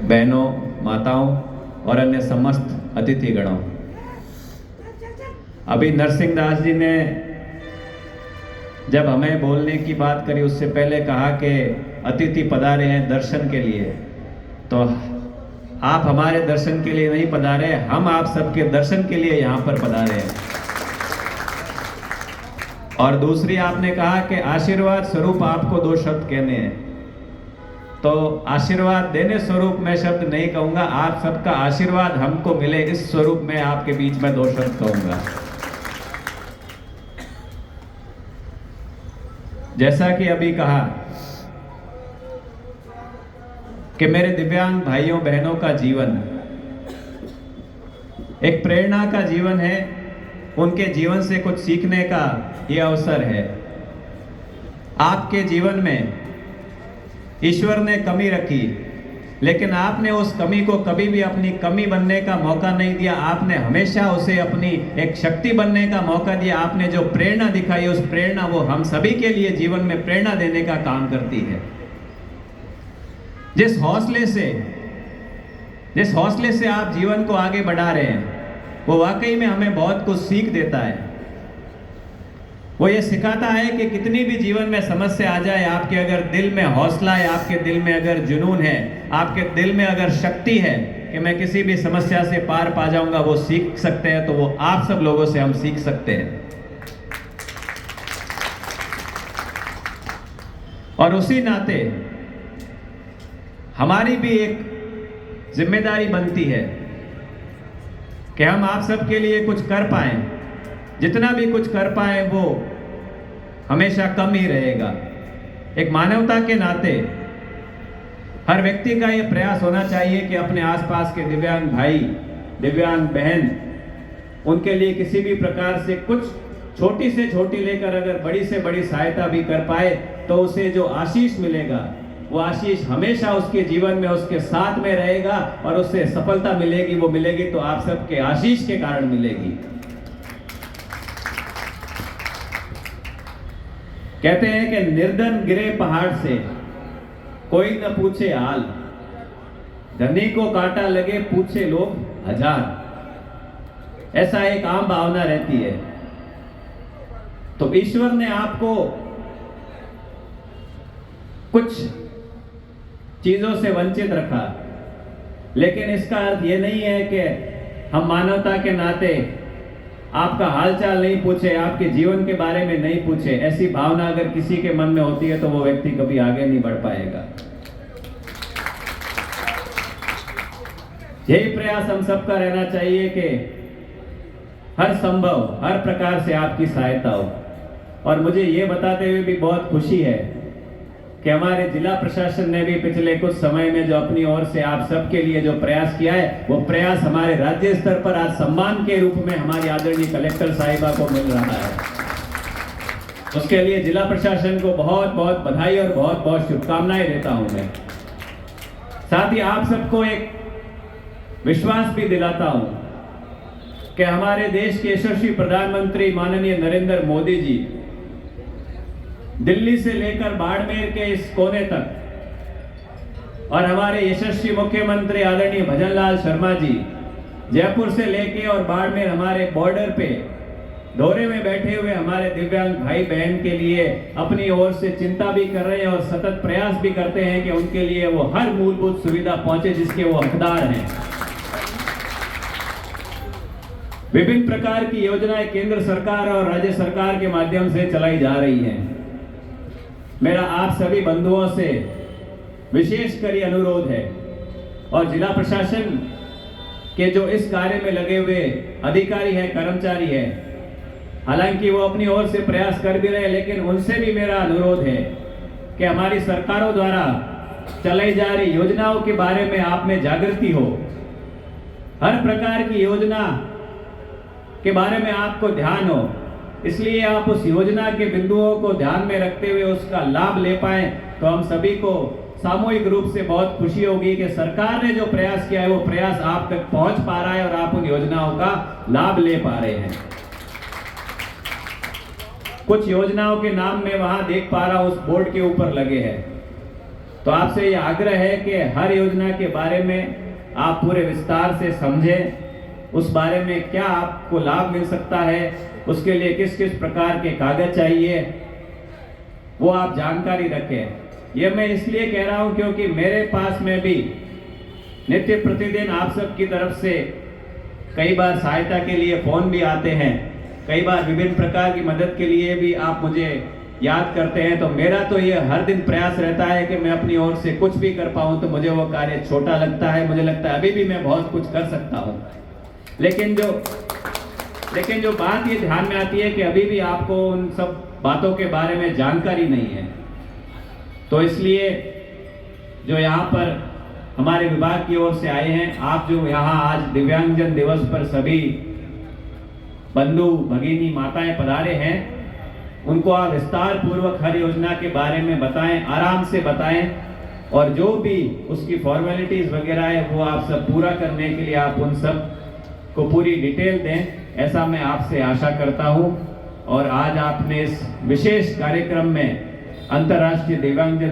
बहनों, माताओं और अन्य समस्त अतिथिगणों, अभी नरसिंहदास जी ने जब हमें बोलने की बात करी उससे पहले कहा कि अतिथि पधारे हैं दर्शन के लिए। तो आप हमारे दर्शन के लिए नहीं पधारे, हम आप सबके दर्शन के लिए यहाँ पर पधारे हैं। और दूसरी आपने कहा कि आशीर्वाद स्वरूप आपको दो शब्द कहने हैं, तो आशीर्वाद देने स्वरूप मैं शब्द नहीं कहूंगा, आप सबका आशीर्वाद हमको मिले इस स्वरूप में आपके बीच में दो शब्द कहूंगा। जैसा कि अभी कहा कि मेरे दिव्यांग भाइयों बहनों का जीवन एक प्रेरणा का जीवन है, उनके जीवन से कुछ सीखने का ये अवसर है। आपके जीवन में ईश्वर ने कमी रखी, लेकिन आपने उस कमी को कभी भी अपनी कमी बनने का मौका नहीं दिया, आपने हमेशा उसे अपनी एक शक्ति बनने का मौका दिया। आपने जो प्रेरणा दिखाई, उस प्रेरणा वो हम सभी के लिए जीवन में प्रेरणा देने का काम करती है। जिस हौसले से आप जीवन को आगे बढ़ा रहे हैं, वो वाकई में हमें बहुत कुछ सीख देता है। वो ये सिखाता है कि कितनी भी जीवन में समस्या आ जाए, आपके अगर दिल में हौसला है, आपके दिल में अगर जुनून है, आपके दिल में अगर शक्ति है कि मैं किसी भी समस्या से पार पा जाऊंगा, वो सीख सकते हैं। तो वो आप सब लोगों से हम सीख सकते हैं। और उसी नाते हमारी भी एक जिम्मेदारी बनती है कि हम आप सबके लिए कुछ कर पाएं। जितना भी कुछ कर पाए वो हमेशा कम ही रहेगा। एक मानवता के नाते हर व्यक्ति का ये प्रयास होना चाहिए कि अपने आसपास के दिव्यांग भाई, दिव्यांग बहन, उनके लिए किसी भी प्रकार से कुछ छोटी से छोटी लेकर अगर बड़ी से बड़ी सहायता भी कर पाए, तो उसे जो आशीष मिलेगा वो आशीष हमेशा उसके जीवन में उसके साथ में रहेगा, और उससे सफलता मिलेगी, वो मिलेगी तो आप सबके आशीष के कारण मिलेगी। कहते हैं कि निर्धन गिरे पहाड़ से कोई न पूछे हाल, धनी को कांटा लगे पूछे लोग हजार। ऐसा एक आम भावना रहती है। तो ईश्वर ने आपको कुछ चीजों से वंचित रखा, लेकिन इसका अर्थ यह नहीं है कि हम मानवता के नाते आपका हालचाल नहीं पूछे, आपके जीवन के बारे में नहीं पूछे। ऐसी भावना अगर किसी के मन में होती है तो वो व्यक्ति कभी आगे नहीं बढ़ पाएगा। यही प्रयास हम सबका रहना चाहिए कि हर संभव, हर प्रकार से आपकी सहायता हो। और मुझे ये बताते हुए भी बहुत खुशी है कि हमारे जिला प्रशासन ने भी पिछले कुछ समय में जो अपनी ओर से आप सबके लिए जो प्रयास किया है, वो प्रयास हमारे राज्य स्तर पर आज सम्मान के रूप में हमारी आदरणीय कलेक्टर साहिबा को मिल रहा है। उसके लिए जिला प्रशासन को बहुत बहुत बधाई और बहुत बहुत शुभकामनाएं देता हूं मैं। साथ ही आप सबको एक विश्वास भी दिलाता हूं कि हमारे देश के यशस्वी प्रधानमंत्री माननीय नरेंद्र मोदी जी दिल्ली से लेकर बाड़मेर के इस कोने तक, और हमारे यशस्वी मुख्यमंत्री आदरणीय भजनलाल शर्मा जी जयपुर से लेके और बाड़मेर हमारे बॉर्डर पे दौरे में बैठे हुए हमारे दिव्यांग भाई बहन के लिए अपनी ओर से चिंता भी कर रहे हैं और सतत प्रयास भी करते हैं कि उनके लिए वो हर मूलभूत सुविधा पहुंचे जिसके वो हकदार हैं। विभिन्न प्रकार की योजनाएं केंद्र सरकार और राज्य सरकार के माध्यम से चलाई जा रही हैं। मेरा आप सभी बंधुओं से विशेषकर ये अनुरोध है, और जिला प्रशासन के जो इस कार्य में लगे हुए अधिकारी हैं, कर्मचारी हैं, हालांकि वो अपनी ओर से प्रयास कर भी रहे हैं, लेकिन उनसे भी मेरा अनुरोध है कि हमारी सरकारों द्वारा चलाई जा रही योजनाओं के बारे में आप में जागृति हो। हर प्रकार की योजना के बारे में आपको ध्यान हो, इसलिए आप उस योजना के बिंदुओं को ध्यान में रखते हुए उसका लाभ ले पाएं। तो हम सभी को सामूहिक रूप से बहुत खुशी होगी कि सरकार ने जो प्रयास किया है वो प्रयास आप तक पहुंच पा रहा है और आप उन योजनाओं का लाभ ले पा रहे हैं। कुछ योजनाओं के नाम में वहां देख पा रहा हूं उस बोर्ड के ऊपर लगे हैं, तो आपसे ये आग्रह है कि हर योजना के बारे में आप पूरे विस्तार से समझें, उस बारे में क्या आपको लाभ मिल सकता है, उसके लिए किस किस प्रकार के कागज चाहिए, वो आप जानकारी रखें। ये मैं इसलिए कह रहा हूं क्योंकि मेरे पास में भी नित्य प्रतिदिन आप सब की तरफ से कई बार सहायता के लिए फोन भी आते हैं, कई बार विभिन्न प्रकार की मदद के लिए भी आप मुझे याद करते हैं। तो मेरा तो ये हर दिन प्रयास रहता है कि मैं अपनी ओर से कुछ भी कर पाऊं, तो मुझे वो कार्य छोटा लगता है। मुझे लगता है अभी भी मैं बहुत कुछ कर सकता हूं, लेकिन जो बात ये ध्यान में आती है कि अभी भी आपको उन सब बातों के बारे में जानकारी नहीं है। तो इसलिए जो यहाँ पर हमारे विभाग की ओर से आए हैं, आप जो यहाँ आज दिव्यांगजन दिवस पर सभी बंधु भगिनी माताएं पधारे हैं, उनको आप विस्तार पूर्वक हर योजना के बारे में बताएं, आराम से बताएं, और जो भी उसकी फॉर्मेलिटीज वगैरह है वो आप सब पूरा करने के लिए आप उन सब को पूरी डिटेल दें, ऐसा मैं आपसे आशा करता हूं। और आज आपने इस विशेष कार्यक्रम में अंतर्राष्ट्रीय दिव्यांगजन